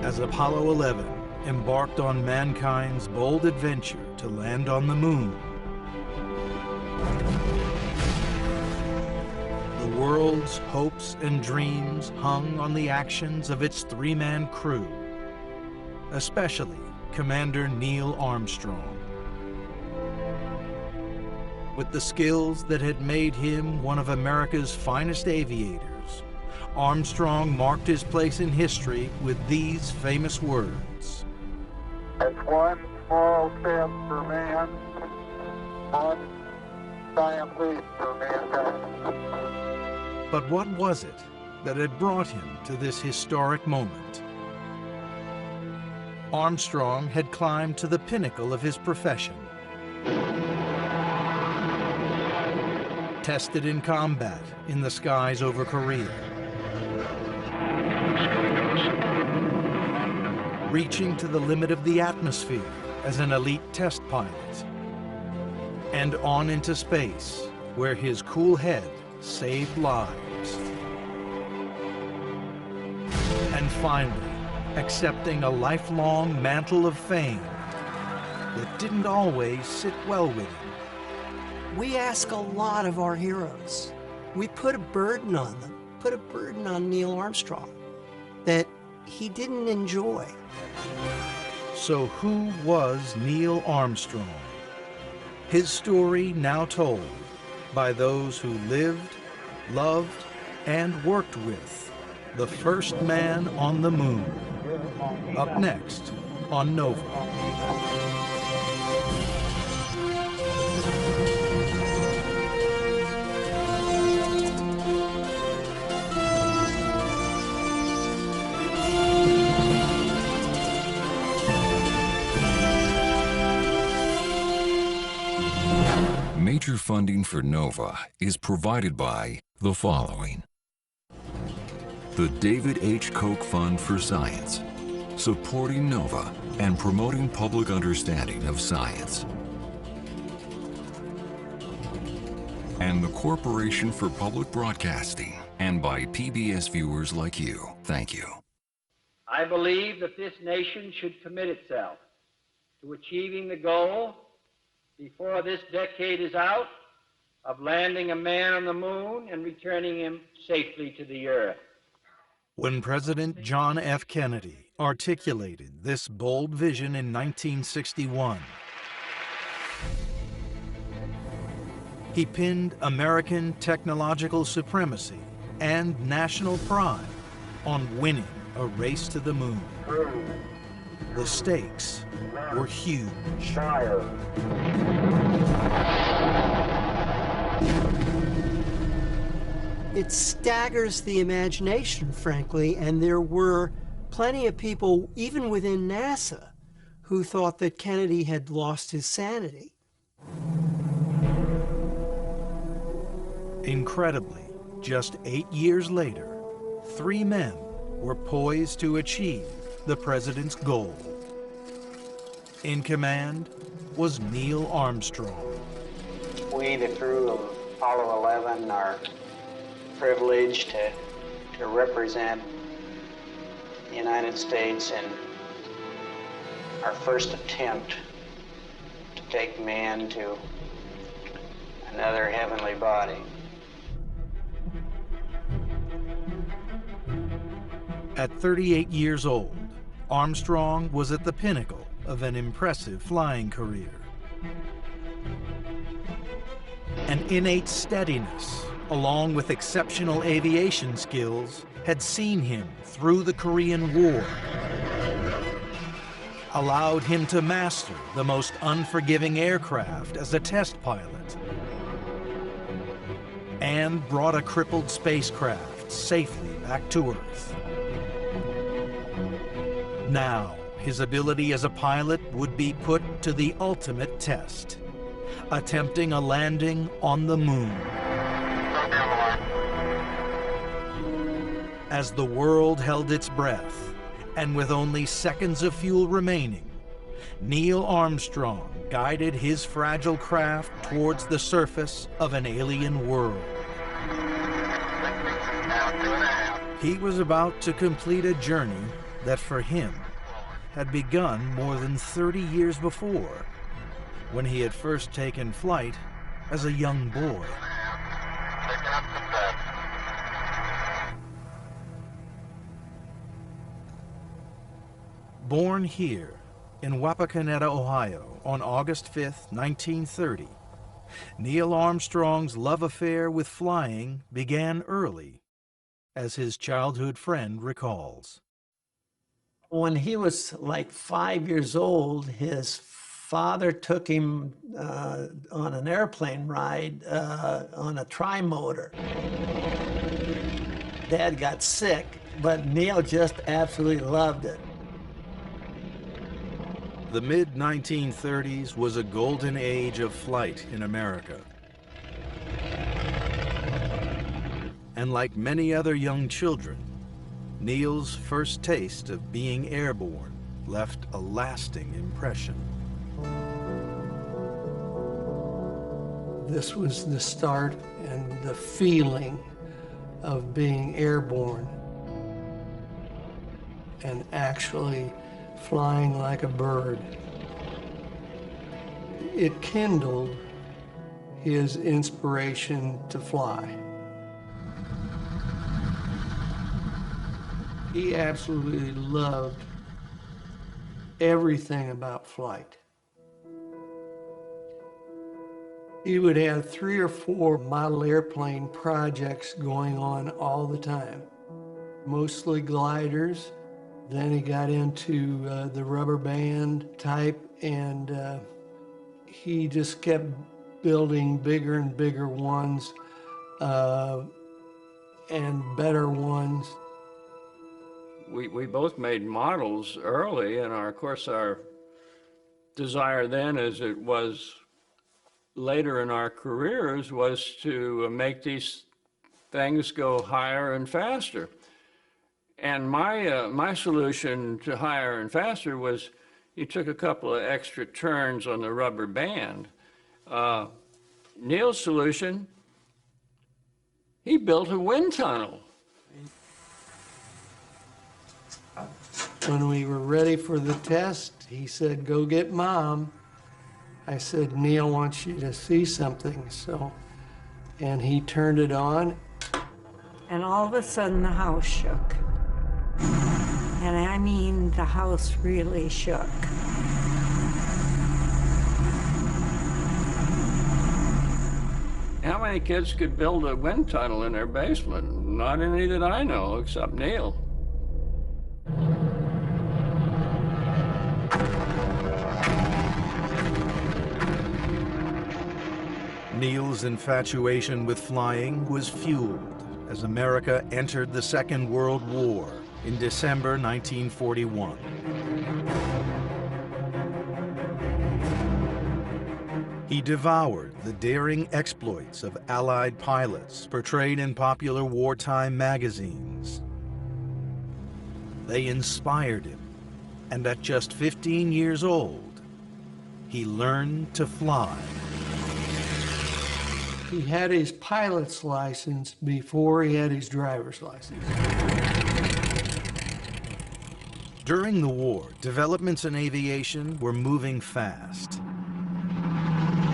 as Apollo 11 embarked on mankind's bold adventure to land on the moon. The world's hopes and dreams hung on the actions of its three-man crew, especially Commander Neil Armstrong. With the skills that had made him one of America's finest aviators, Armstrong marked his place in history with these famous words. It's one small step for man, one giant leap for mankind. But what was it that had brought him to this historic moment? Armstrong had climbed to the pinnacle of his profession. Tested in combat in the skies over Korea. Reaching to the limit of the atmosphere as an elite test pilot. And on into space, where his cool head saved lives. And finally, accepting a lifelong mantle of fame that didn't always sit well with him. We ask a lot of our heroes. We put a burden on them, put a burden on Neil Armstrong that he didn't enjoy. So who was Neil Armstrong? His story now told by those who lived, loved, and worked with the first man on the moon. Up next on Nova. Major funding for NOVA is provided by the following. The David H. Koch Fund for Science, supporting NOVA and promoting public understanding of science. And the Corporation for Public Broadcasting, and by PBS viewers like you. Thank you. I believe that this nation should commit itself to achieving the goal before this decade is out of landing a man on the moon and returning him safely to the earth. When President John F. Kennedy articulated this bold vision in 1961, he pinned American technological supremacy and national pride on winning a race to the moon. The stakes were huge. It staggers the imagination, frankly, and there were plenty of people, even within NASA, who thought that Kennedy had lost his sanity. Incredibly, just 8 years later, 3 men were poised to achieve the president's goal. In command was Neil Armstrong. We, the crew of Apollo 11, are privileged to represent the United States in our first attempt to take man to another heavenly body. At 38 years old, Armstrong was at the pinnacle of an impressive flying career. An innate steadiness, along with exceptional aviation skills, had seen him through the Korean War, allowed him to master the most unforgiving aircraft as a test pilot, and brought a crippled spacecraft safely back to Earth. Now, his ability as a pilot would be put to the ultimate test, attempting a landing on the moon. As the world held its breath, and with only seconds of fuel remaining, Neil Armstrong guided his fragile craft towards the surface of an alien world. He was about to complete a journey that for him had begun more than 30 years before, when he had first taken flight as a young boy. Born here in Wapakoneta, Ohio, on August 5, 1930, Neil Armstrong's love affair with flying began early, as his childhood friend recalls. When he was like 5 years old, his father took him on an airplane ride on a tri-motor. Dad got sick, but Neil just absolutely loved it. The mid-1930s was a golden age of flight in America. And like many other young children, Neil's first taste of being airborne left a lasting impression. This was the start and the feeling of being airborne and actually flying like a bird. It kindled his inspiration to fly. He absolutely loved everything about flight. He would have 3 or 4 model airplane projects going on all the time, mostly gliders. Then he got into the rubber band type, and he just kept building bigger and bigger ones and better ones. We both made models early, and of course our desire then, as it was later in our careers, was to make these things go higher and faster. And my solution to higher and faster was you took a couple of extra turns on the rubber band. Neil's solution, he built a wind tunnel. When we were ready for the test, he said, "Go get Mom." I said, "Neil wants you to see something." And he turned it on. And all of a sudden the house shook. And I mean, the house really shook. How many kids could build a wind tunnel in their basement? Not any that I know, except Neil. Neil's infatuation with flying was fueled as America entered the Second World War in December 1941. He devoured the daring exploits of Allied pilots portrayed in popular wartime magazines. They inspired him, and at just 15 years old, he learned to fly. He had his pilot's license before he had his driver's license. During the war, developments in aviation were moving fast.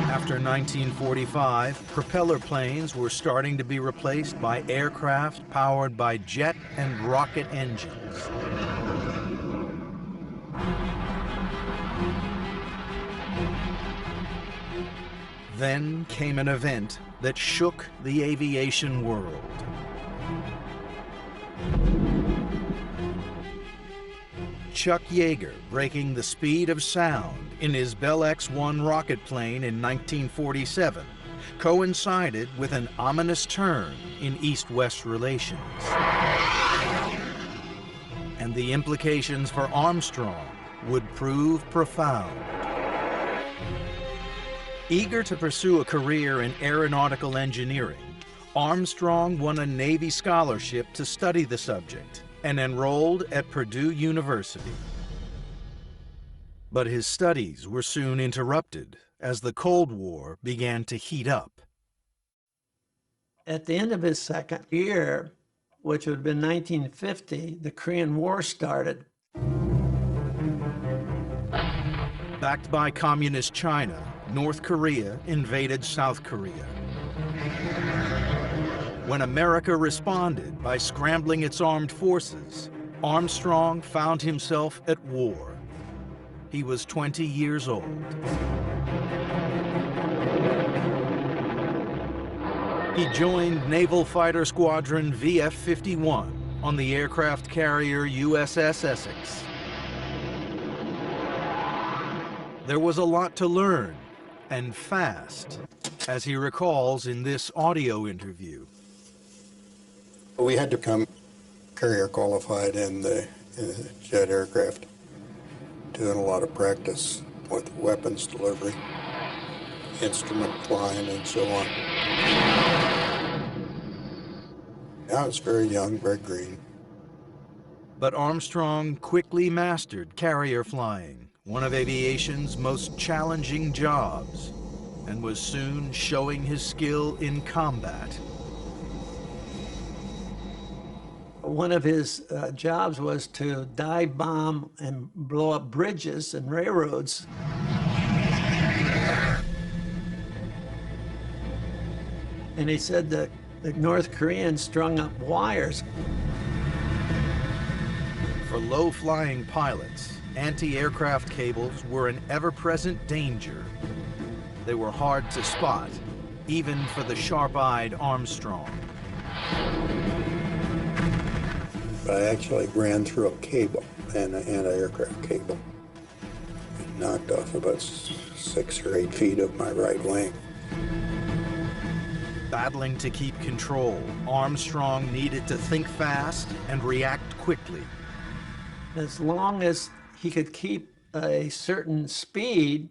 After 1945, propeller planes were starting to be replaced by aircraft powered by jet and rocket engines. Then came an event that shook the aviation world. Chuck Yeager breaking the speed of sound in his Bell X-1 rocket plane in 1947 coincided with an ominous turn in East-West relations. And the implications for Armstrong would prove profound. Eager to pursue a career in aeronautical engineering, Armstrong won a Navy scholarship to study the subject and enrolled at Purdue University. But his studies were soon interrupted as the Cold War began to heat up. At the end of his second year, which would have been 1950, the Korean War started. Backed by Communist China, North Korea invaded South Korea. When America responded by scrambling its armed forces, Armstrong found himself at war. He was 20 years old. He joined Naval Fighter Squadron VF-51 on the aircraft carrier USS Essex. There was a lot to learn, and fast, as he recalls in this audio interview. We had to become carrier qualified in the jet aircraft, doing a lot of practice with weapons delivery, instrument flying, and so on. I was very young, very green. But Armstrong quickly mastered carrier flying, one of aviation's most challenging jobs, and was soon showing his skill in combat. One of his jobs was to dive bomb and blow up bridges and railroads. And he said that the North Koreans strung up wires. For low-flying pilots, anti-aircraft cables were an ever-present danger. They were hard to spot, even for the sharp-eyed Armstrong. I actually ran through a cable, an anti-aircraft cable. It knocked off about 6 or 8 feet of my right wing. Battling to keep control, Armstrong needed to think fast and react quickly. As long as he could keep a certain speed,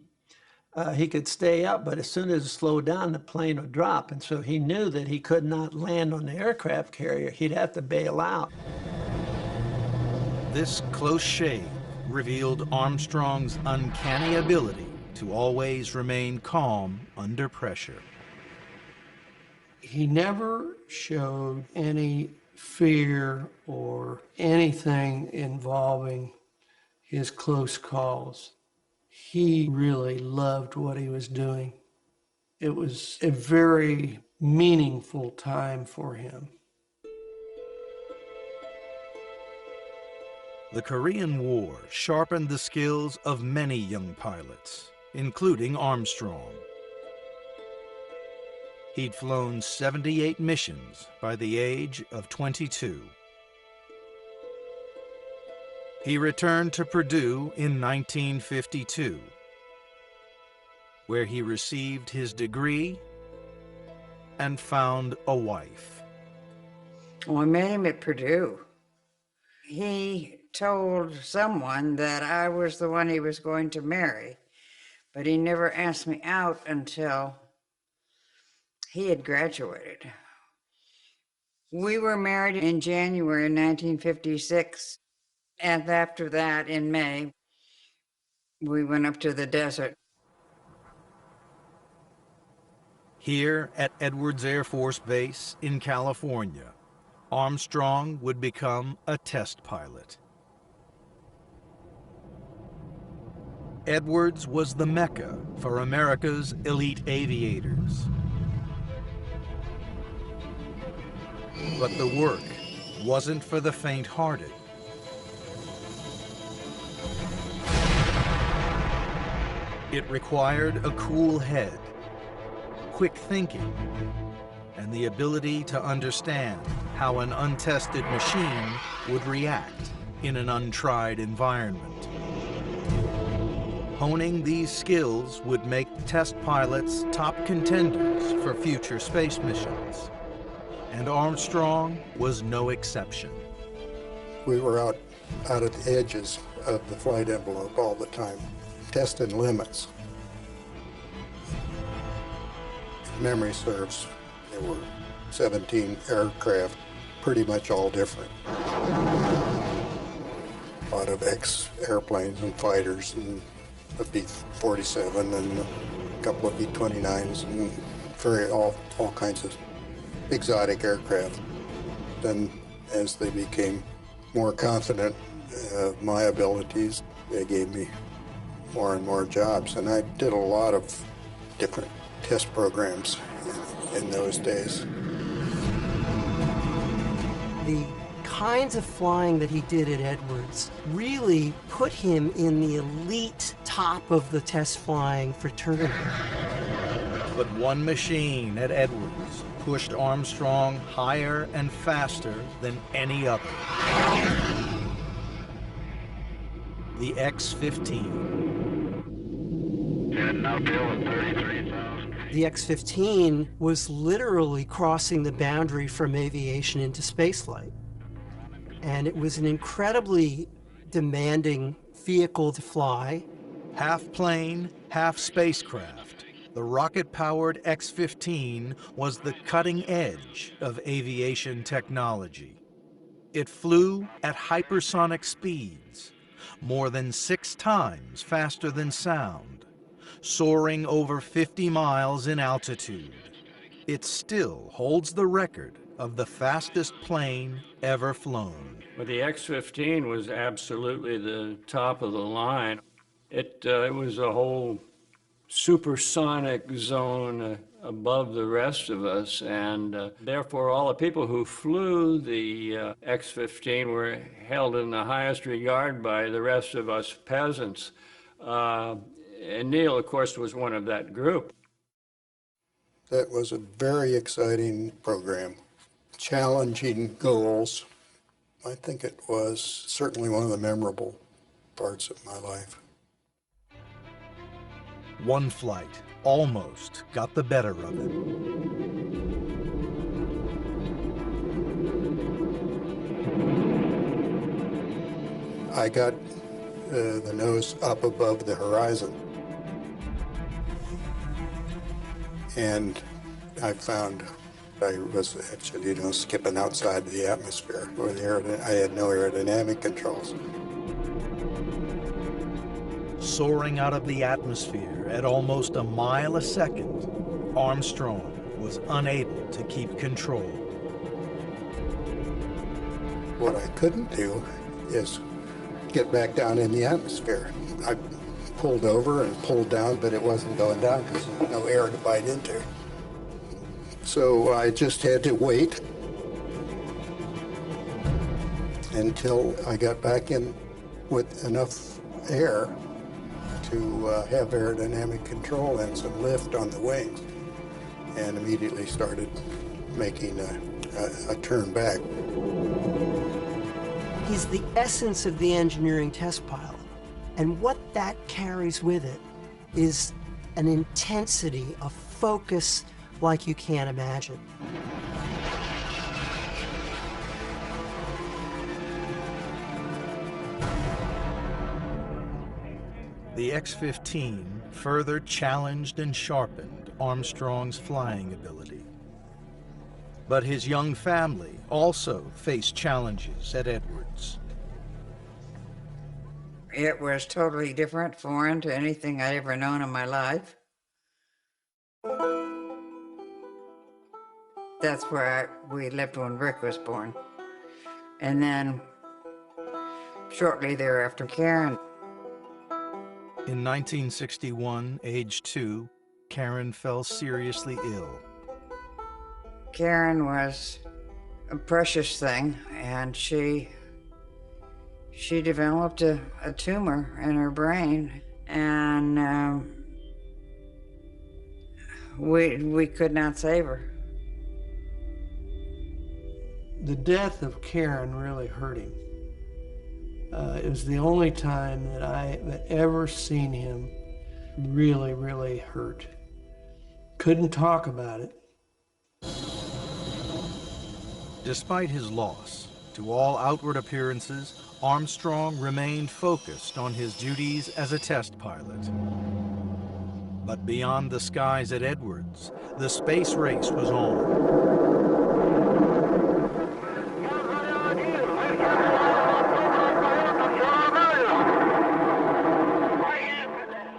he could stay up, but as soon as it slowed down, the plane would drop. And so he knew that he could not land on the aircraft carrier. He'd have to bail out. This close shave revealed Armstrong's uncanny ability to always remain calm under pressure. He never showed any fear or anything involving his close calls. He really loved what he was doing. It was a very meaningful time for him. The Korean War sharpened the skills of many young pilots, including Armstrong. He'd flown 78 missions by the age of 22. He returned to Purdue in 1952, where he received his degree and found a wife. Well, I met him at Purdue. He told someone that I was the one he was going to marry, but he never asked me out until he had graduated. We were married in January 1956, and after that, in May, we went up to the desert. Here at Edwards Air Force Base in California, Armstrong would become a test pilot. Edwards was the Mecca for America's elite aviators. But the work wasn't for the faint-hearted. It required a cool head, quick thinking, and the ability to understand how an untested machine would react in an untried environment. Honing these skills would make test pilots top contenders for future space missions. And Armstrong was no exception. We were out at the edges of the flight envelope all the time, testing limits. If memory serves, there were 17 aircraft, pretty much all different. A lot of ex-airplanes and fighters, and a B-47 and a couple of B-29s, and all kinds of exotic aircraft. Then, as they became more confident of my abilities, they gave me more and more jobs. And I did a lot of different test programs in those days. The kinds of flying that he did at Edwards really put him in the elite top of the test flying fraternity. But one machine at Edwards pushed Armstrong higher and faster than any other. The X-15. And uphill at 33,000. The X-15 was literally crossing the boundary from aviation into spaceflight. And it was an incredibly demanding vehicle to fly. Half plane, half spacecraft, the rocket-powered X-15 was the cutting edge of aviation technology. It flew at hypersonic speeds, more than 6 times faster than sound, soaring over 50 miles in altitude. It still holds the record of the fastest plane ever flown. Well, the X-15 was absolutely the top of the line. It was a whole supersonic zone above the rest of us, and therefore all the people who flew the X-15 were held in the highest regard by the rest of us peasants. And Neil, of course, was one of that group. That was a very exciting program. Challenging goals. I think it was certainly one of the memorable parts of my life. One flight almost got the better of it. I got the nose up above the horizon, and I found I was actually, skipping outside the atmosphere. I had no aerodynamic controls. Soaring out of the atmosphere at almost a mile a second, Armstrong was unable to keep control. What I couldn't do is get back down in the atmosphere. I pulled over and pulled down, but it wasn't going down because there was no air to bite into. So I just had to wait until I got back in with enough air to have aerodynamic control and some lift on the wings, and immediately started making a turn back. He's the essence of the engineering test pilot, and what that carries with it is an intensity of focus like you can't imagine. The X-15 further challenged and sharpened Armstrong's flying ability. But his young family also faced challenges at Edwards. It was totally different, foreign to anything I'd ever known in my life. That's where we lived when Rick was born. And then shortly thereafter, Karen. In 1961, age 2, Karen fell seriously ill. Karen was a precious thing, and she developed a tumor in her brain, and we could not save her. The death of Karen really hurt him. It was the only time that I had ever seen him really, really hurt. Couldn't talk about it. Despite his loss, to all outward appearances, Armstrong remained focused on his duties as a test pilot. But beyond the skies at Edwards, the space race was on.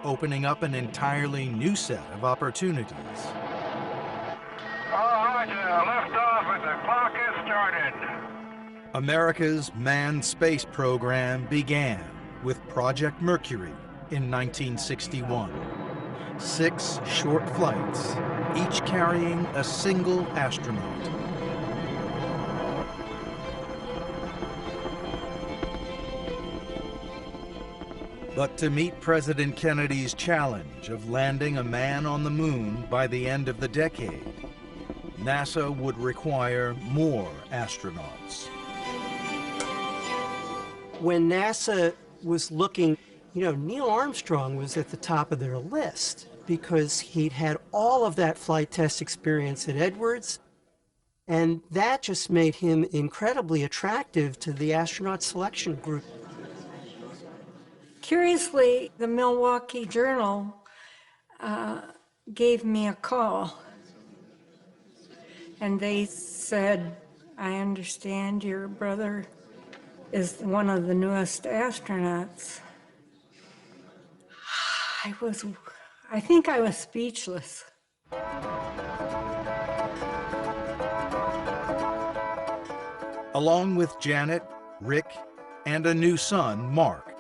Opening up an entirely new set of opportunities. All right, lift off and the clock has started. America's manned space program began with Project Mercury in 1961. 6 short flights, each carrying a single astronaut. But to meet President Kennedy's challenge of landing a man on the moon by the end of the decade, NASA would require more astronauts. When NASA was looking, Neil Armstrong was at the top of their list because he'd had all of that flight test experience at Edwards, and that just made him incredibly attractive to the astronaut selection group. Curiously, the Milwaukee Journal gave me a call, and they said, "I understand your brother is one of the newest astronauts." I think I was speechless. Along with Janet, Rick, and a new son, Mark,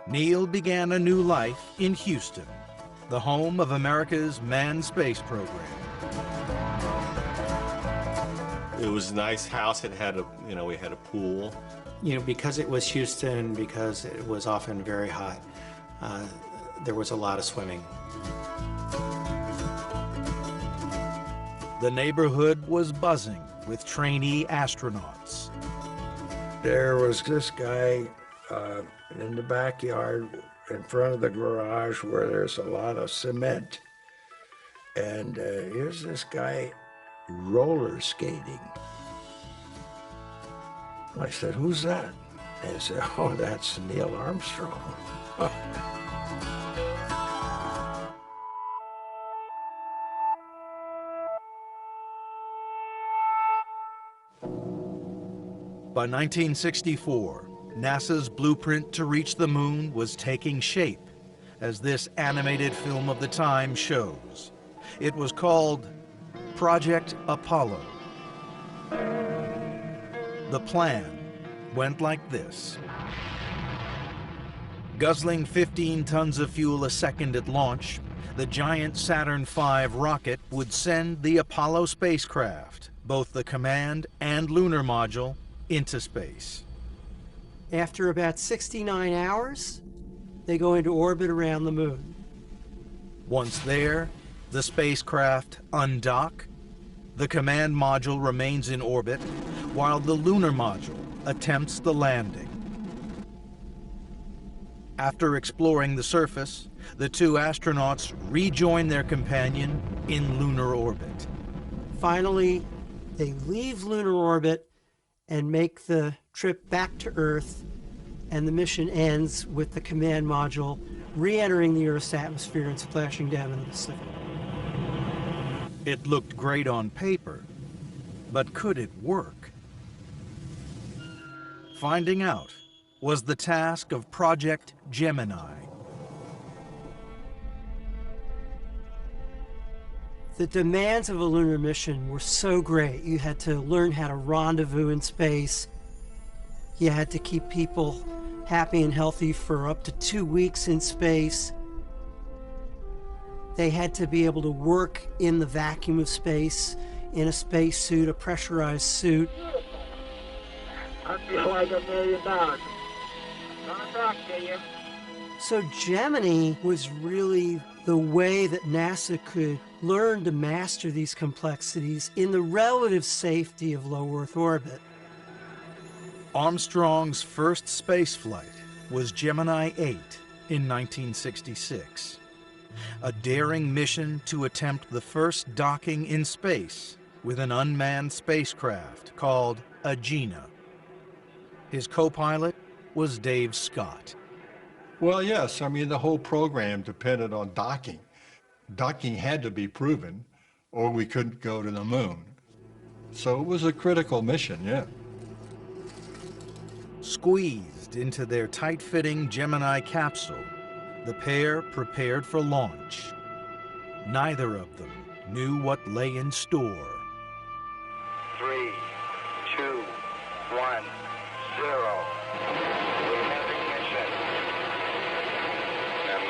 Neil began a new life in Houston, the home of America's manned space program. It was a nice house. It had we had a pool. Because it was Houston, because it was often very hot, there was a lot of swimming. The neighborhood was buzzing with trainee astronauts. There was this guy in the backyard in front of the garage where there's a lot of cement. And here's this guy roller skating. I said, "Who's that?" And they said, "Oh, that's Neil Armstrong." By 1964, NASA's blueprint to reach the moon was taking shape, as this animated film of the time shows. It was called Project Apollo. The plan went like this. Guzzling 15 tons of fuel a second at launch, the giant Saturn V rocket would send the Apollo spacecraft, both the command and lunar module, into space. After about 69 hours, they go into orbit around the moon. Once there, the spacecraft undock, the command module remains in orbit, while the lunar module attempts the landing. After exploring the surface, the 2 astronauts rejoin their companion in lunar orbit. Finally, they leave lunar orbit and make the trip back to Earth, and the mission ends with the command module re-entering the Earth's atmosphere and splashing down in the Pacific. It looked great on paper, but could it work? Finding out was the task of Project Gemini. The demands of a lunar mission were so great. You had to learn how to rendezvous in space. You had to keep people happy and healthy for up to 2 weeks in space. They had to be able to work in the vacuum of space, in a space suit, a pressurized suit. I feel like $1 million. I'm gonna talk to you. So Gemini was really the way that NASA could learn to master these complexities in the relative safety of low Earth orbit. Armstrong's first spaceflight was Gemini 8 in 1966, a daring mission to attempt the first docking in space with an unmanned spacecraft called Agena. His co-pilot was Dave Scott. Well, yes, the whole program depended on docking. Docking had to be proven, or we couldn't go to the moon. So it was a critical mission, yeah. Squeezed into their tight-fitting Gemini capsule, the pair prepared for launch. Neither of them knew what lay in store. 3, 2, 1, 0. We have ignition. And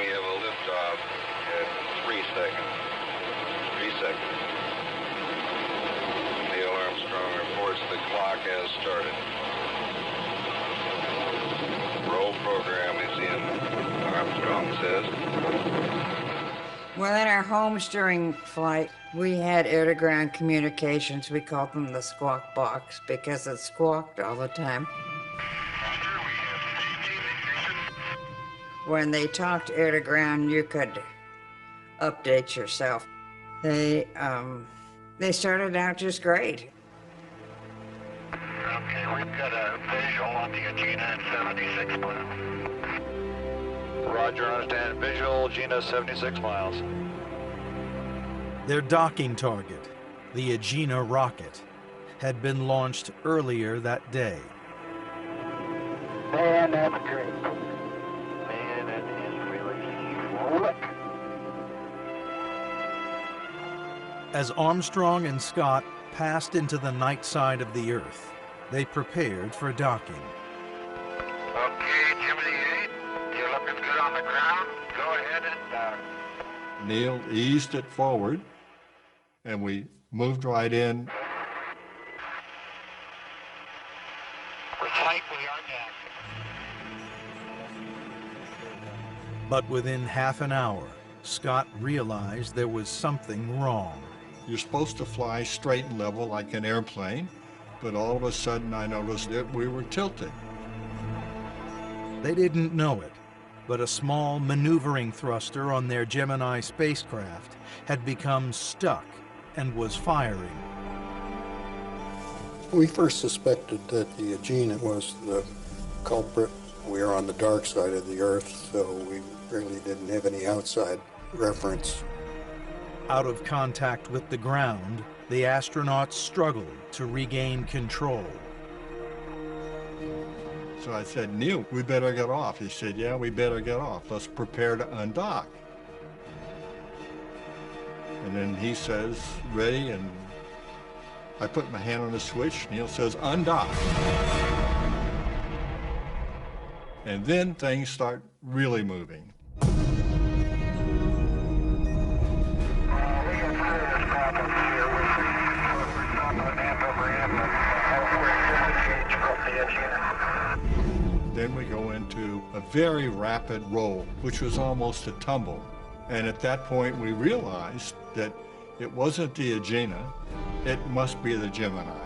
started. Roll program is in, Armstrong says. Well, in our homes during flight, we had air-to-ground communications. We called them the squawk box because it squawked all the time. When they talked air-to-ground, you could update yourself. They started out just great. Okay, we've got a visual on the Agena at 76 miles. Roger, understand. Visual, Gina, 76 miles. Their docking target, the Agena rocket, had been launched earlier that day. Man, that's great. Man, it is really slick. As Armstrong and Scott passed into the night side of the Earth, they prepared for docking. Okay, Jiminy 8, you're looking good on the ground. Go ahead and Neil eased it forward, and we moved right in. Precisely on that. But within half an hour, Scott realized there was something wrong. You're supposed to fly straight and level like an airplane, but all of a sudden I noticed that we were tilted. They didn't know it, but a small maneuvering thruster on their Gemini spacecraft had become stuck and was firing. We first suspected that the Agena was the culprit. We were on the dark side of the Earth, so we really didn't have any outside reference. Out of contact with the ground, the astronauts struggled to regain control. So I said, Neil, we better get off. He said, yeah, we better get off. Let's prepare to undock. And then he says, ready, and I put my hand on the switch. Neil says, undock. And then things start really moving. Then we go into a very rapid roll, which was almost a tumble. And at that point, we realized that it wasn't the Agena, it must be the Gemini.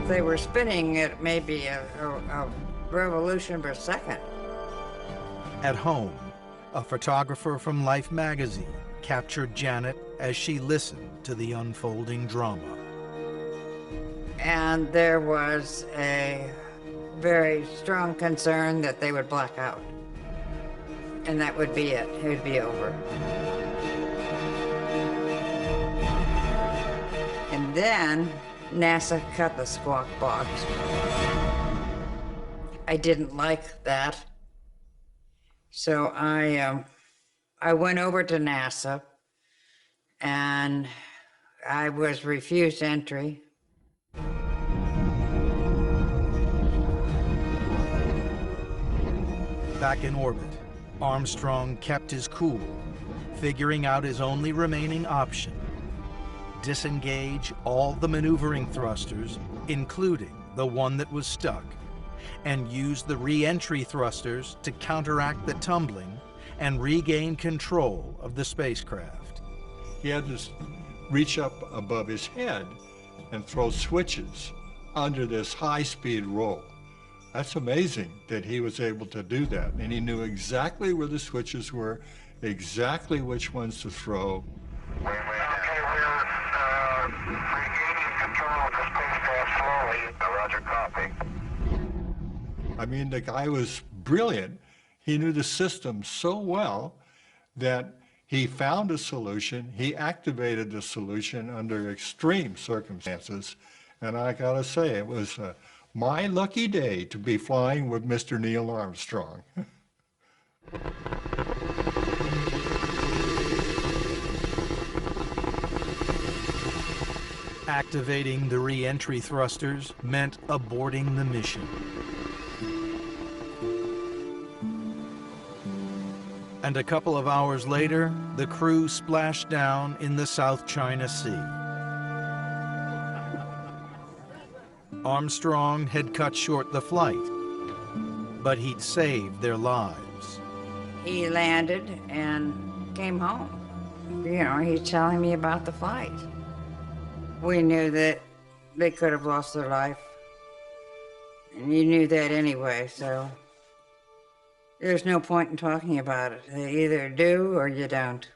They were spinning at maybe a revolution per second. At home, a photographer from Life magazine captured Janet as she listened to the unfolding drama. And there was a very strong concern that they would black out. And that would be it. It would be over. And then NASA cut the squawk box. I didn't like that. So I went over to NASA and I was refused entry. Back in orbit, Armstrong kept his cool, figuring out his only remaining option: disengage all the maneuvering thrusters, including the one that was stuck, and use the re-entry thrusters to counteract the tumbling and regain control of the spacecraft. He had to reach up above his head and throw switches under this high-speed roll. That's amazing that he was able to do that. And he knew exactly where the switches were, exactly which ones to throw. Okay, we're regaining control of the spacecraft slowly. Roger, copy. I mean, the guy was brilliant. He knew the system so well that he found a solution. He activated the solution under extreme circumstances. And I gotta say, it was my lucky day to be flying with Mr. Neil Armstrong. Activating the re-entry thrusters meant aborting the mission. And a couple of hours later, the crew splashed down in the South China Sea. Armstrong had cut short the flight, but he'd saved their lives. He landed and came home. You know, he's telling me about the flight. We knew that they could have lost their life. And you knew that anyway, so there's no point in talking about it. They either do or you don't.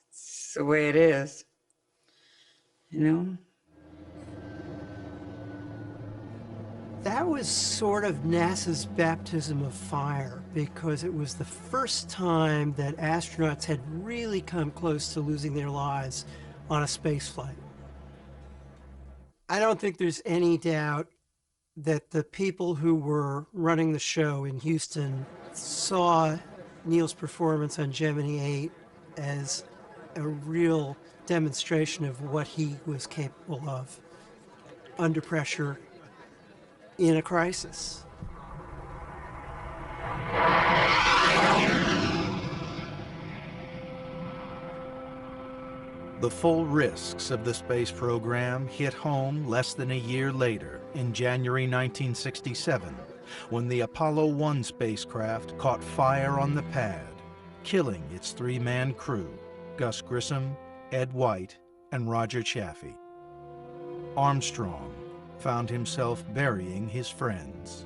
It's the way it is, you know? That was sort of NASA's baptism of fire, because it was the first time that astronauts had really come close to losing their lives on a space flight. I don't think there's any doubt that the people who were running the show in Houston saw Neil's performance on Gemini 8 as a real demonstration of what he was capable of under pressure in a crisis. The full risks of the space program hit home less than a year later, in January 1967, when the Apollo 1 spacecraft caught fire on the pad, killing its three-man crew, Gus Grissom, Ed White, and Roger Chaffee. Armstrong found himself burying his friends.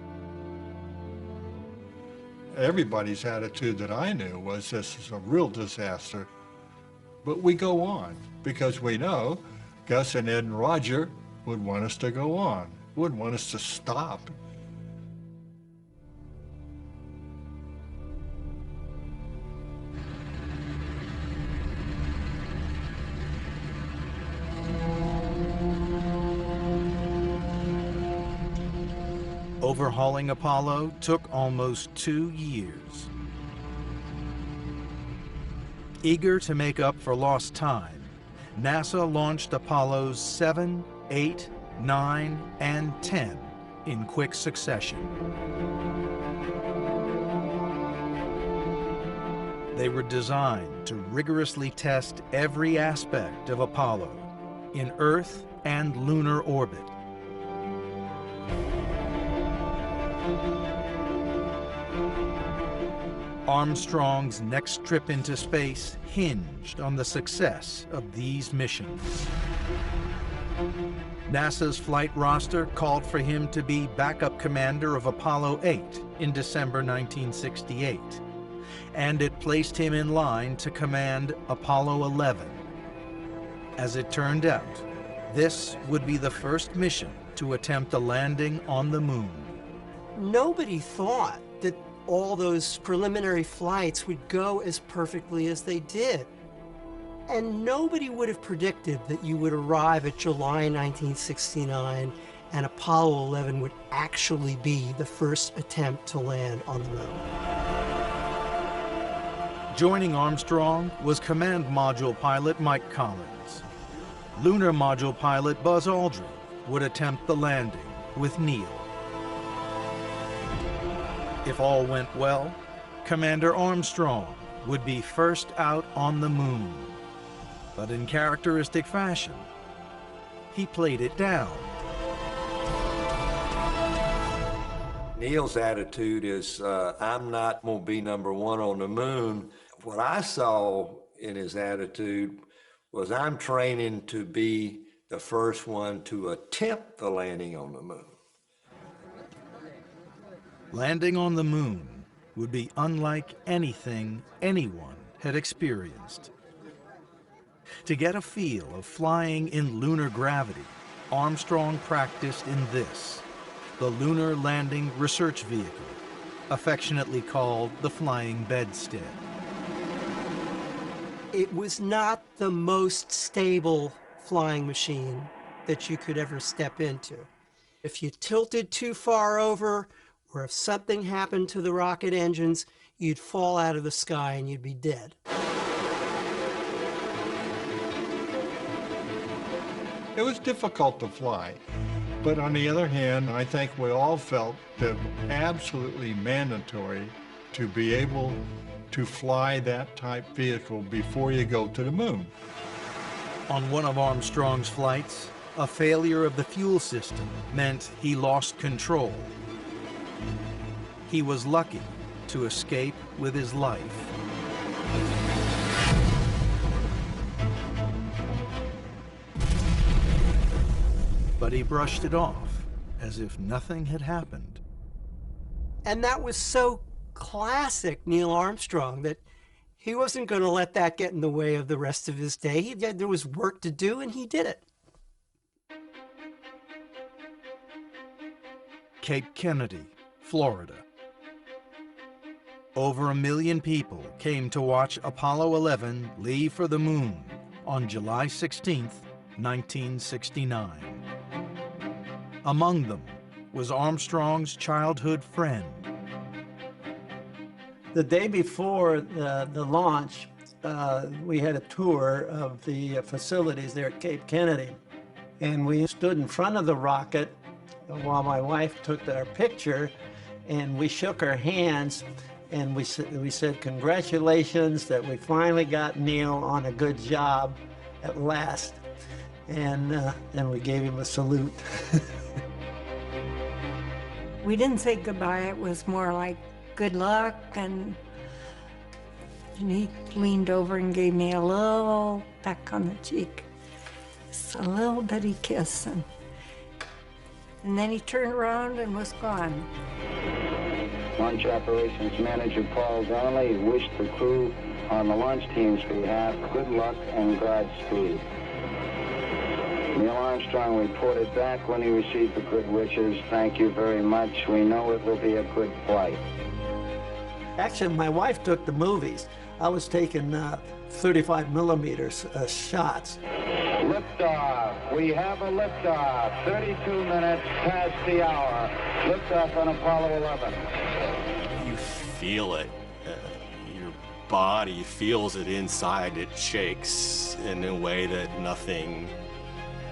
Everybody's attitude that I knew was this is a real disaster. But we go on because we know Gus and Ed and Roger would want us to go on, wouldn't want us to stop. Overhauling Apollo took almost 2 years. Eager to make up for lost time, NASA launched Apollos 7, 8, 9, and 10 in quick succession. They were designed to rigorously test every aspect of Apollo in Earth and lunar orbit. Armstrong's next trip into space hinged on the success of these missions. NASA's flight roster called for him to be backup commander of Apollo 8 in December 1968, and it placed him in line to command Apollo 11. As it turned out, this would be the first mission to attempt a landing on the moon. Nobody thought that all those preliminary flights would go as perfectly as they did. And nobody would have predicted that you would arrive at July 1969 and Apollo 11 would actually be the first attempt to land on the moon. Joining Armstrong was Command Module pilot Mike Collins. Lunar Module pilot Buzz Aldrin would attempt the landing with Neil. If all went well, Commander Armstrong would be first out on the moon. But in characteristic fashion, he played it down. Neil's attitude is, I'm not going to be number one on the moon. What I saw in his attitude was, I'm training to be the first one to attempt the landing on the moon. Landing on the moon would be unlike anything anyone had experienced. To get a feel of flying in lunar gravity, Armstrong practiced in this, the Lunar Landing Research Vehicle, affectionately called the Flying Bedstead. It was not the most stable flying machine that you could ever step into. If you tilted too far over, or if something happened to the rocket engines, you'd fall out of the sky and you'd be dead. It was difficult to fly, but on the other hand, I think we all felt that absolutely mandatory to be able to fly that type vehicle before you go to the moon. On one of Armstrong's flights, a failure of the fuel system meant he lost control. He was lucky to escape with his life. But he brushed it off as if nothing had happened. And that was so classic Neil Armstrong that he wasn't going to let that get in the way of the rest of his day. There was work to do, and he did it. Cape Kennedy, Florida. Over 1 million people came to watch Apollo 11 leave for the moon on July 16, 1969. Among them was Armstrong's childhood friend. The day before the launch, we had a tour of the facilities there at Cape Kennedy. And we stood in front of the rocket while my wife took our picture, and we shook our hands, and we said, congratulations that we finally got Neil on a good job at last. And then we gave him a salute. We didn't say goodbye, it was more like good luck, and he leaned over and gave me a little peck on the cheek. Just a little bitty kiss, and then he turned around and was gone. Launch operations manager Paul Donnelly wished the crew on the launch team's behalf good luck and Godspeed. Neil Armstrong reported back when he received the good wishes. Thank you very much. We know it will be a good flight. Actually, my wife took the movies. I was taking 35 millimeters shots. Liftoff. We have a liftoff. 32 minutes past the hour. Liftoff on Apollo 11. You feel it. Your body feels it inside. It shakes in a way that nothing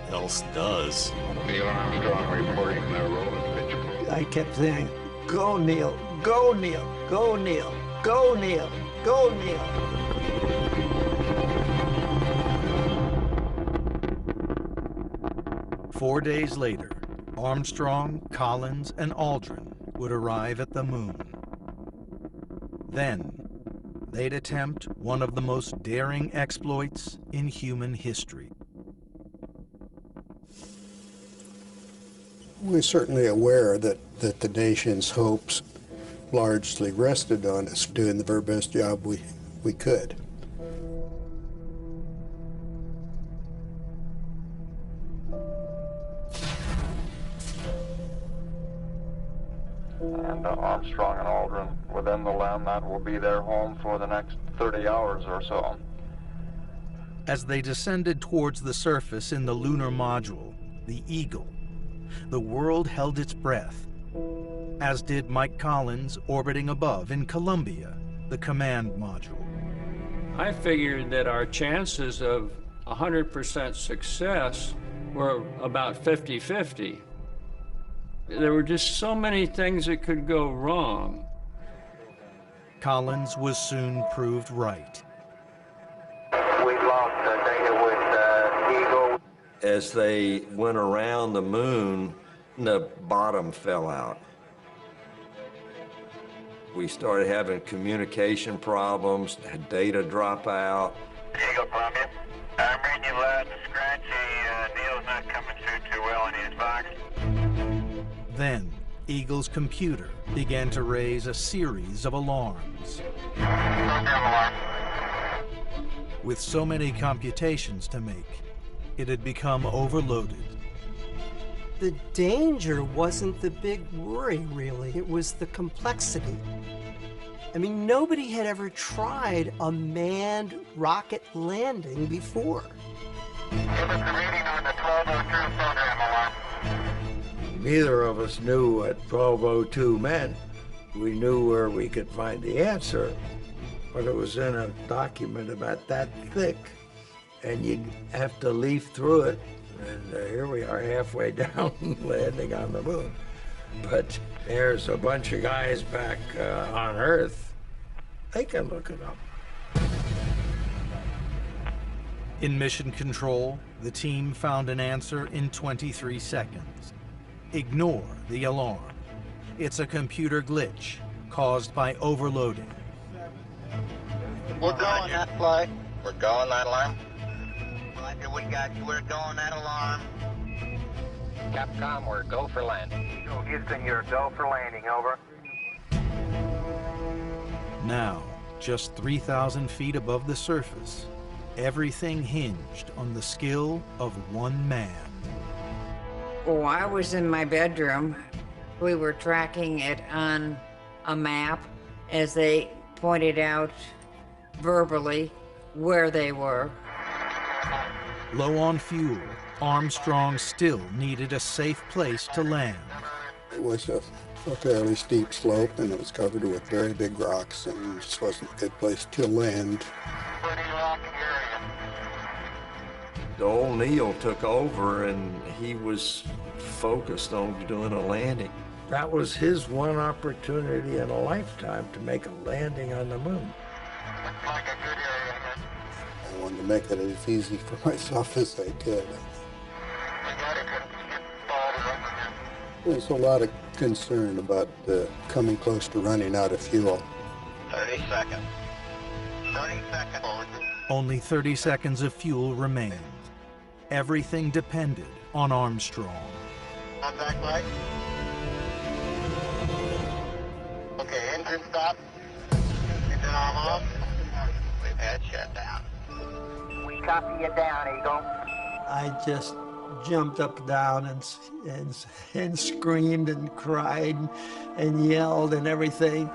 else does. Neil Armstrong reporting the roll of pitch. I kept saying, go Neil, go Neil, go Neil, go Neil, go Neil. Four days later, Armstrong, Collins, and Aldrin would arrive at the moon. Then, they'd attempt one of the most daring exploits in human history. We're certainly aware that the nation's hopes largely rested on us doing the very best job we could. And Armstrong and Aldrin within the LEM, that will be their home for the next 30 hours or so. As they descended towards the surface in the lunar module, the Eagle, the world held its breath, as did Mike Collins orbiting above in Columbia, the command module. I figured that our chances of 100% success were about 50-50. There were just so many things that could go wrong. Collins was soon proved right. We lost data with Eagle. As they went around the moon, the bottom fell out. We started having communication problems, had data drop out. Eagle Columbia. I'm reading you loud and scratchy. Neil's not coming through too well in his box. Then, Eagle's computer began to raise a series of alarms. With so many computations to make, it had become overloaded. The danger wasn't the big worry, really. It was the complexity. I mean, nobody had ever tried a manned rocket landing before. Give us a reading on the 1202 program alarm. Neither of us knew what 1202 meant. We knew where we could find the answer, but it was in a document about that thick, and you'd have to leaf through it. And here we are halfway down, landing on the moon. But there's a bunch of guys back on Earth. They can look it up. In mission control, the team found an answer in 23 seconds. Ignore the alarm. It's a computer glitch caused by overloading. We're going that flight. We're going that alarm. Roger, we got you. We're going that alarm. Capcom, we're go for landing. Houston, you're go for landing, over. Now, just 3,000 feet above the surface, everything hinged on the skill of one man. Oh, I was in my bedroom. We were tracking it on a map as they pointed out verbally where they were. Low on fuel, Armstrong still needed a safe place to land. It was a fairly steep slope, and it was covered with very big rocks, and it just wasn't a good place to land. The old Neil took over, and he was focused on doing a landing. That was his one opportunity in a lifetime to make a landing on the moon. I wanted to make it as easy for myself as I could. There's a lot of concern about coming close to running out of fuel. 30 seconds. 30 seconds. Only 30 seconds of fuel remained. Everything depended on Armstrong. Contact light. Okay, engine stop. Engine arm off. We've had shutdown. We copy you down, Eagle. I just jumped up and down and screamed and cried and yelled and everything.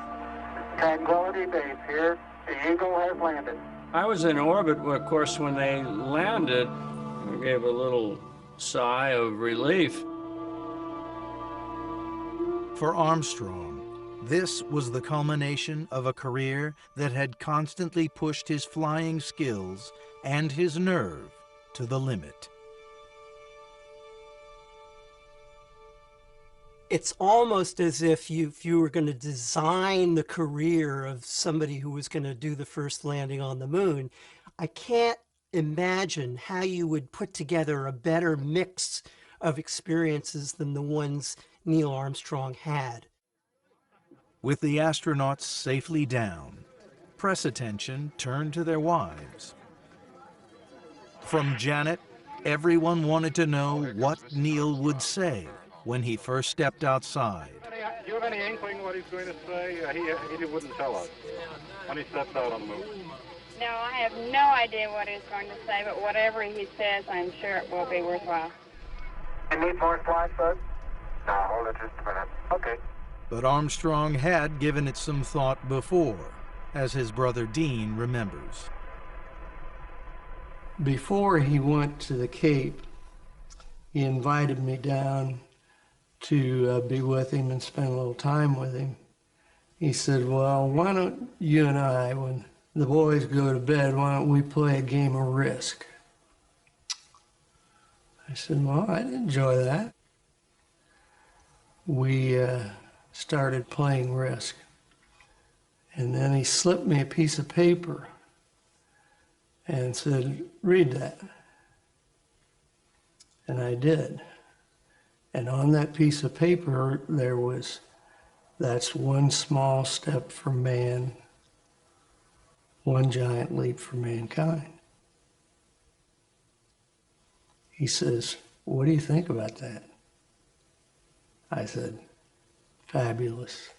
Tranquility Base here. The Eagle has landed. I was in orbit, of course, when they landed. I gave a little sigh of relief. For Armstrong, this was the culmination of a career that had constantly pushed his flying skills and his nerve to the limit. It's almost as if you were going to design the career of somebody who was going to do the first landing on the moon. I can't imagine how you would put together a better mix of experiences than the ones Neil Armstrong had. With the astronauts safely down, press attention turned to their wives. From Janet, everyone wanted to know what Neil would say when he first stepped outside. Do you have any inkling what he's going to say? He wouldn't tell us when he steps out on the moon. No, I have no idea what he's going to say, but whatever he says, I'm sure it will be worthwhile. You need more flight, bud? No, hold it just a minute. Okay. But Armstrong had given it some thought before, as his brother Dean remembers. Before he went to the Cape, he invited me down to be with him and spend a little time with him. He said, well, why don't you and I, when the boys go to bed, why don't we play a game of Risk? I said, well, I'd enjoy that. We started playing Risk. And then he slipped me a piece of paper and said, read that. And I did. And on that piece of paper, there was, that's one small step for man, one giant leap for mankind. He says, what do you think about that? I said, fabulous.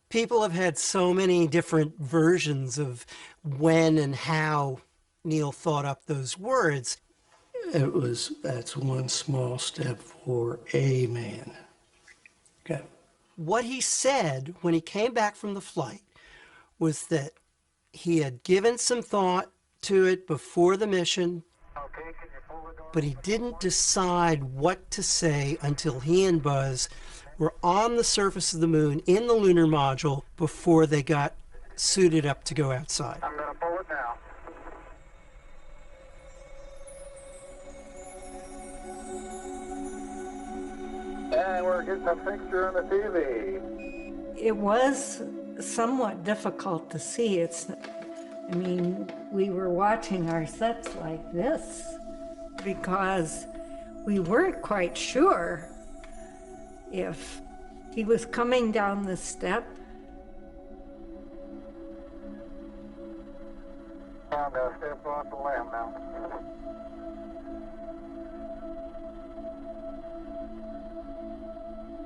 People have had so many different versions of when and how Neil thought up those words. It was, that's one small step for a man. Okay. What he said when he came back from the flight was that he had given some thought to it before the mission, but he didn't decide what to say until he and Buzz were on the surface of the moon in the lunar module before they got suited up to go outside. I'm going to pull it now. And we're getting a picture on the TV. It was somewhat difficult to see. It's I mean, we were watching our sets like this because we weren't quite sure if he was coming down the step. I'm going to step off the limb now.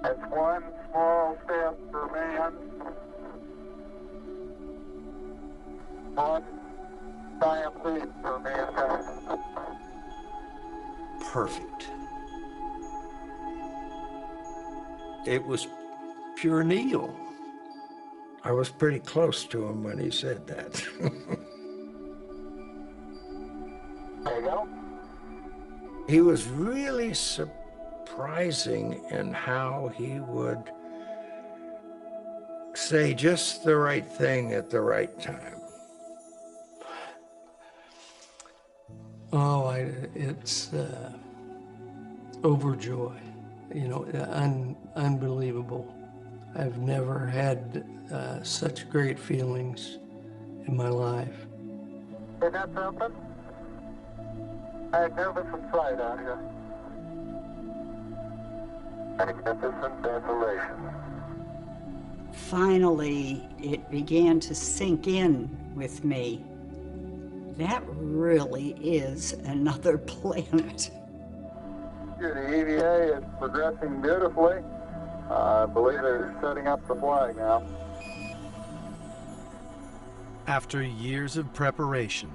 It's one small step for man, one giant leap for mankind. Perfect. It was pure Neil. I was pretty close to him when he said that. There you go. He was really surprising in how he would say just the right thing at the right time. Oh, it's overjoy, you know, unbelievable. I've never had such great feelings in my life. Isn't that something? Magnificent sight out here. Magnificent desolation. Finally, it began to sink in with me. That really is another planet. The EVA is progressing beautifully. I believe they're setting up the flag now. After years of preparation,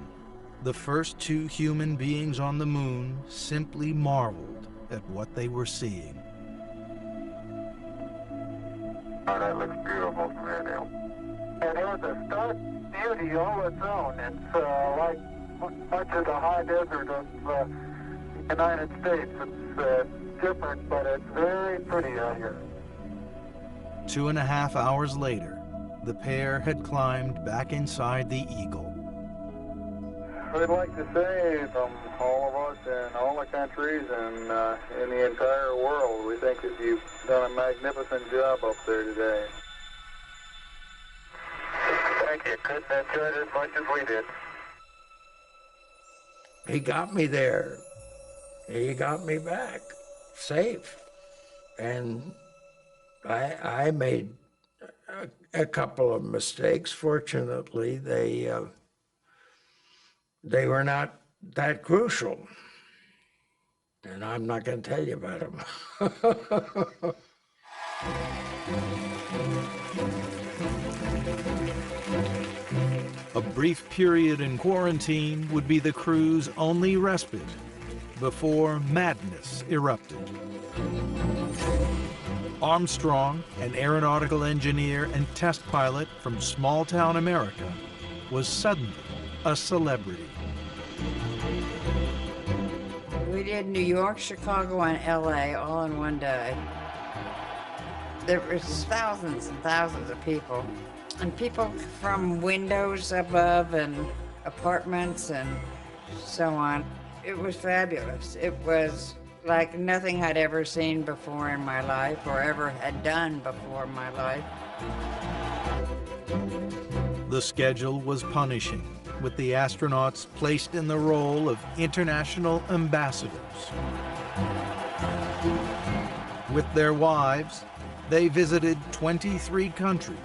the first 2 human beings on the moon simply marveled at what they were seeing. Oh, that looks beautiful, Neil. It has a stark beauty all its own. It's like much of the high desert of the United States. It's different, but it's very pretty out here. 2.5 hours later, the pair had climbed back inside the Eagle. We'd like to say from all of us in all the countries and in the entire world, we think that you've done a magnificent job up there today. Thank you. Couldn't enjoy it as much as we did. He got me there. He got me back safe. And I made a couple of mistakes. Fortunately, they were not that crucial. And I'm not going to tell you about them. A brief period in quarantine would be the crew's only respite before madness erupted. Armstrong, an aeronautical engineer and test pilot from small-town America, was suddenly a celebrity. We did New York, Chicago, and LA all in one day. There was thousands and thousands of people. And people from windows above and apartments and so on. It was fabulous. It was like nothing I'd ever seen before in my life or ever had done before in my life. The schedule was punishing, with the astronauts placed in the role of international ambassadors. With their wives, they visited 23 countries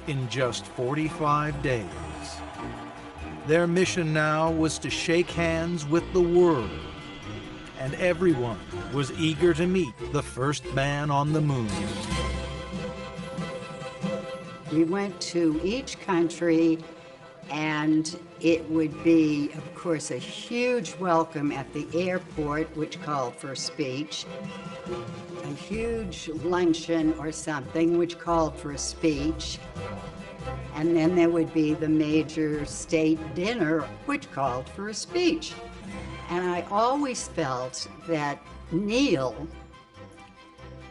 in just 45 days. Their mission now was to shake hands with the world, and everyone was eager to meet the first man on the moon. We went to each country, and it would be, of course, a huge welcome at the airport, which called for a speech, a huge luncheon or something, which called for a speech, and then there would be the major state dinner, which called for a speech. And I always felt that Neil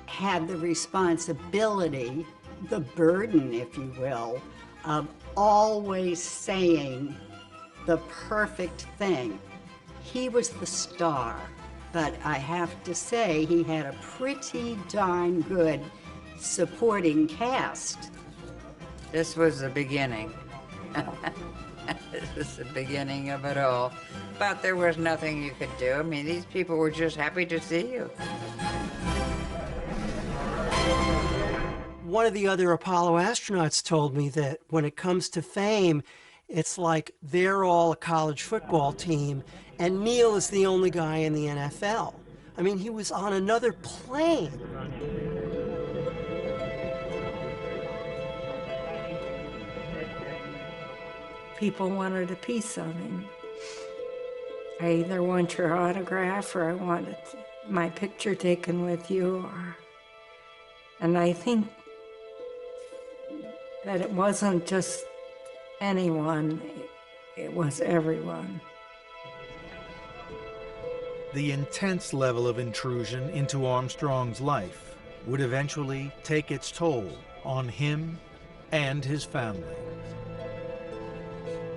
had the responsibility, the burden, if you will, of always saying the perfect thing. He was the star, but I have to say he had a pretty darn good supporting cast. This was the beginning. This is the beginning of it all. But there was nothing you could do. I mean, these people were just happy to see you. One of the other Apollo astronauts told me that when it comes to fame, it's like they're all a college football team, and Neil is the only guy in the NFL. I mean, he was on another plane. People wanted a piece of him. I either want your autograph or I want my picture taken with you. And I think that it wasn't just anyone, it was everyone. The intense level of intrusion into Armstrong's life would eventually take its toll on him and his family.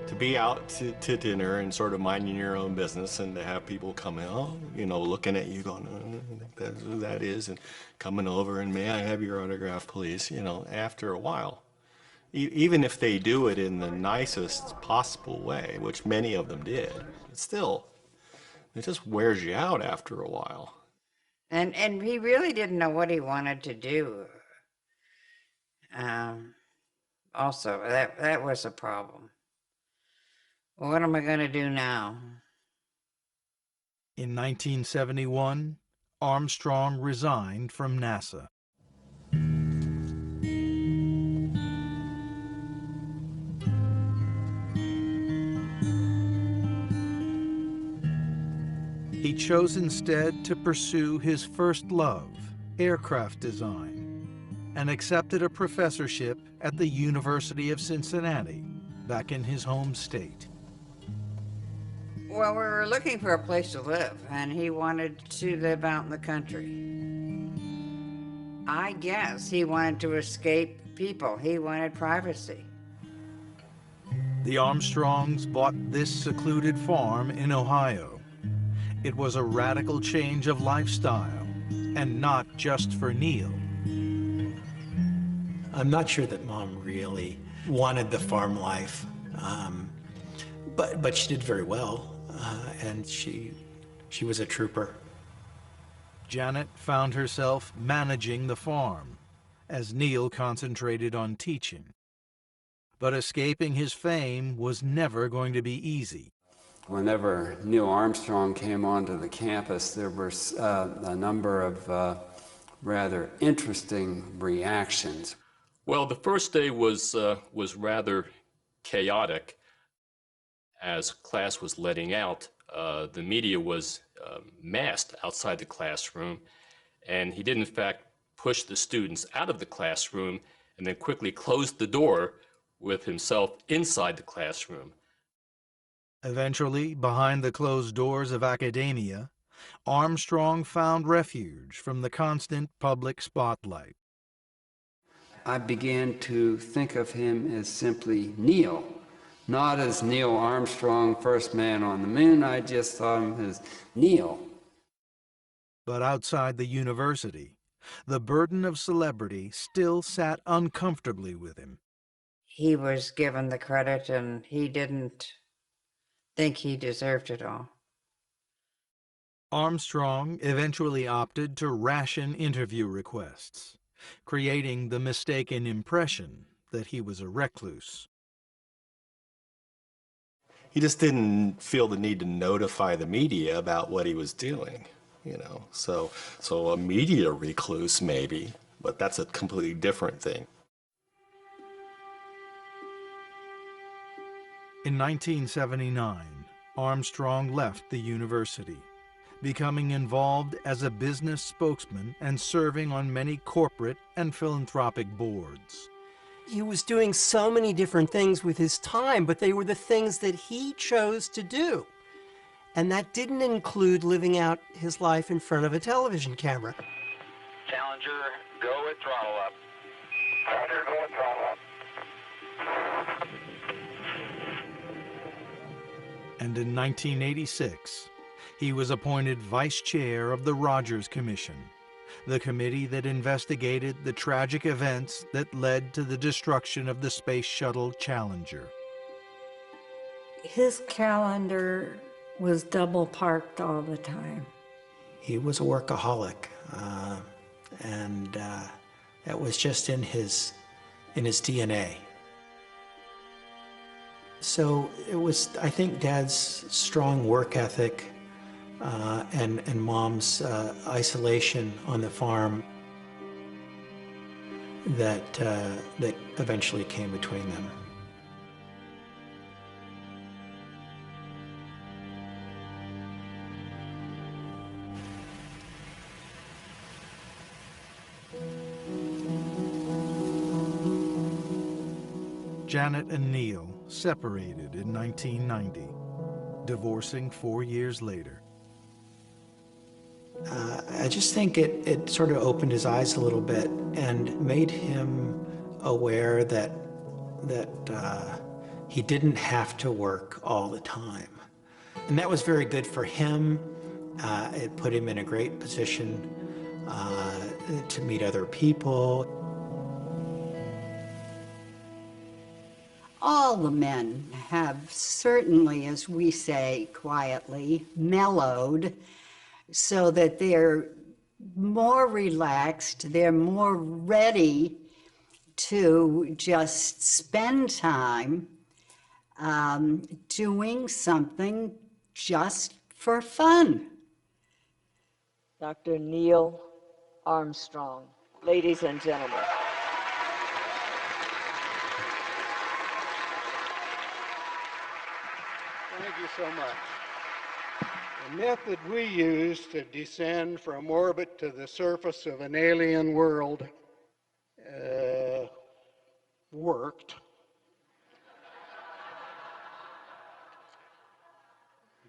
To be out to dinner and sort of minding your own business, and to have people come in, oh, you know, looking at you going, that's who that is, and coming over and, may I have your autograph, please? You know, after a while, even if they do it in the nicest possible way, which many of them did, still, it just wears you out after a while. And he really didn't know what he wanted to do. Also, that was a problem. Well, what am I going to do now? In 1971, Armstrong resigned from NASA. He chose instead to pursue his first love, aircraft design, and accepted a professorship at the University of Cincinnati, back in his home state. Well, we were looking for a place to live, and he wanted to live out in the country. I guess he wanted to escape people. He wanted privacy. The Armstrongs bought this secluded farm in Ohio. It was a radical change of lifestyle, and not just for Neil. I'm not sure that Mom really wanted the farm life, but she did very well, and she was a trooper. Janet found herself managing the farm as Neil concentrated on teaching. But escaping his fame was never going to be easy. Whenever Neil Armstrong came onto the campus, there were a number of rather interesting reactions. Well, the first day was rather chaotic. As class was letting out, the media was massed outside the classroom, and he did in fact push the students out of the classroom and then quickly closed the door with himself inside the classroom. Eventually, behind the closed doors of academia, Armstrong found refuge from the constant public spotlight. I began to think of him as simply Neil, not as Neil Armstrong, first man on the moon. I just thought of him as Neil. But outside the university, the burden of celebrity still sat uncomfortably with him. He was given the credit, and he didn't think he deserved it all. Armstrong eventually opted to ration interview requests, creating the mistaken impression that he was a recluse. He just didn't feel the need to notify the media about what he was doing, you know. So a media recluse maybe, but that's a completely different thing. In 1979, Armstrong left the university, becoming involved as a business spokesman and serving on many corporate and philanthropic boards. He was doing so many different things with his time, but they were the things that he chose to do. And that didn't include living out his life in front of a television camera. Challenger, go at throttle up. Challenger, go at throttle up. And in 1986, he was appointed vice chair of the Rogers Commission, the committee that investigated the tragic events that led to the destruction of the Space Shuttle Challenger. His calendar was double parked all the time. He was a workaholic, and that was just in his DNA. So it was, I think, Dad's strong work ethic and Mom's isolation on the farm that eventually came between them. Janet and Neil separated in 1990, divorcing 4 years later. I just think it sort of opened his eyes a little bit and made him aware that he didn't have to work all the time. And that was very good for him. It put him in a great position to meet other people. All the men have certainly, as we say quietly, mellowed so that they're more relaxed, they're more ready to just spend time doing something just for fun. Dr. Neil Armstrong, ladies and gentlemen. Thank you so much. The method we use to descend from orbit to the surface of an alien world worked.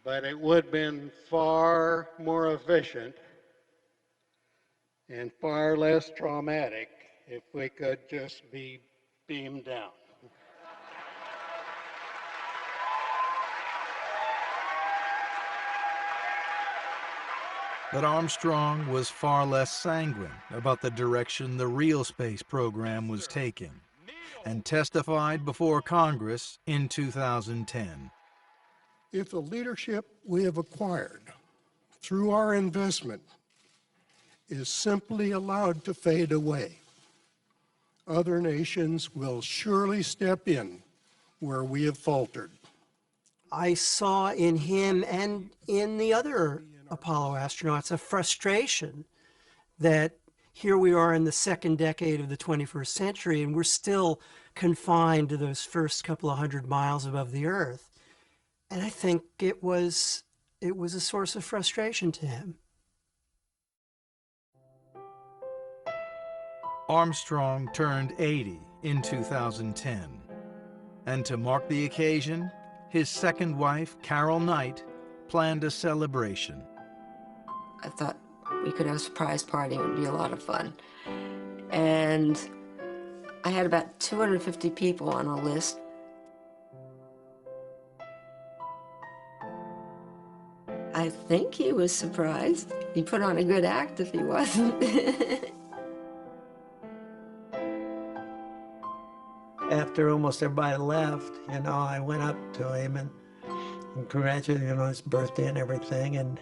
But it would have been far more efficient and far less traumatic if we could just be beamed down. But Armstrong was far less sanguine about the direction the real space program was taking, and testified before Congress in 2010. If the leadership we have acquired through our investment is simply allowed to fade away, other nations will surely step in where we have faltered. I saw in him and in the other Apollo astronauts a frustration that here we are in the second decade of the 21st century and we're still confined to those first couple of 100 miles above the Earth. And I think it was a source of frustration to him. Armstrong turned 80 in 2010, and to mark the occasion, his second wife, Carol Knight, planned a celebration. I thought we could have a surprise party. It would be a lot of fun. And I had about 250 people on a list. I think he was surprised. He put on a good act if he wasn't. After almost everybody left, you know, I went up to him and congratulated him on his birthday and everything, and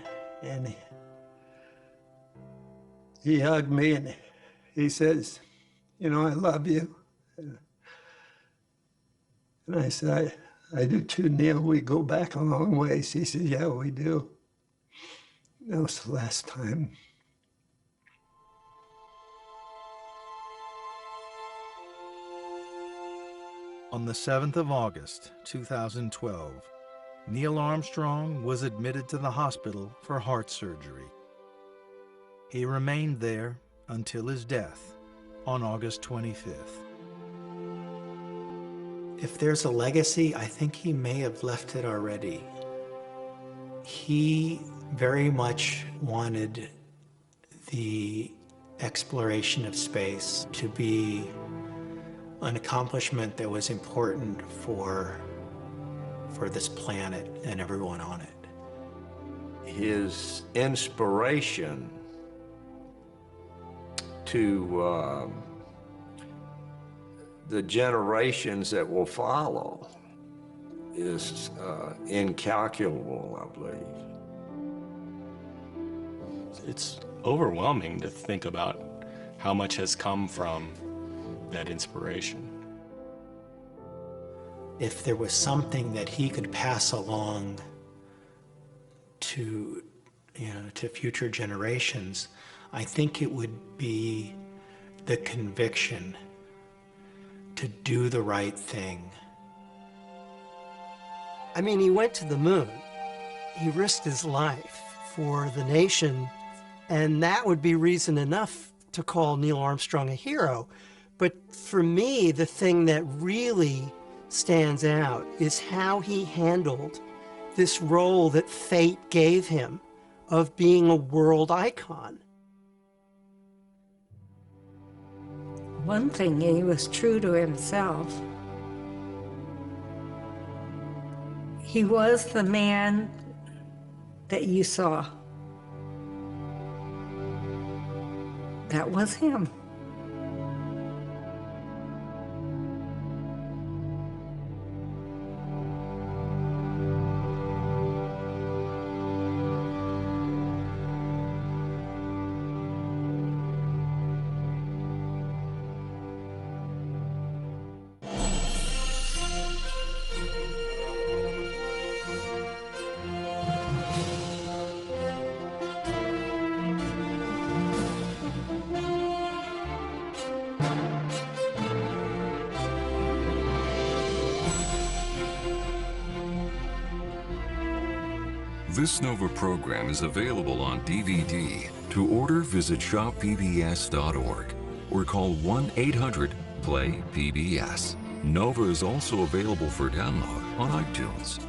he hugged me and he says, you know, I love you. And I said, I do too, Neil. We go back a long ways. He said, yeah, we do. That was the last time. On the 7th of August, 2012, Neil Armstrong was admitted to the hospital for heart surgery. He remained there until his death on August 25th. If there's a legacy, I think he may have left it already. He very much wanted the exploration of space to be an accomplishment that was important for this planet and everyone on it. His inspiration to the generations that will follow is incalculable, I believe. It's overwhelming to think about how much has come from that inspiration. If there was something that he could pass along to, to future generations, I think it would be the conviction to do the right thing. I mean, he went to the moon. He risked his life for the nation, and that would be reason enough to call Neil Armstrong a hero. But for me, the thing that really stands out is how he handled this role that fate gave him of being a world icon. One thing, he was true to himself. He was the man that you saw. That was him. This Nova program is available on DVD. To order, visit shoppbs.org or call 1-800-PLAY-PBS. Nova is also available for download on iTunes.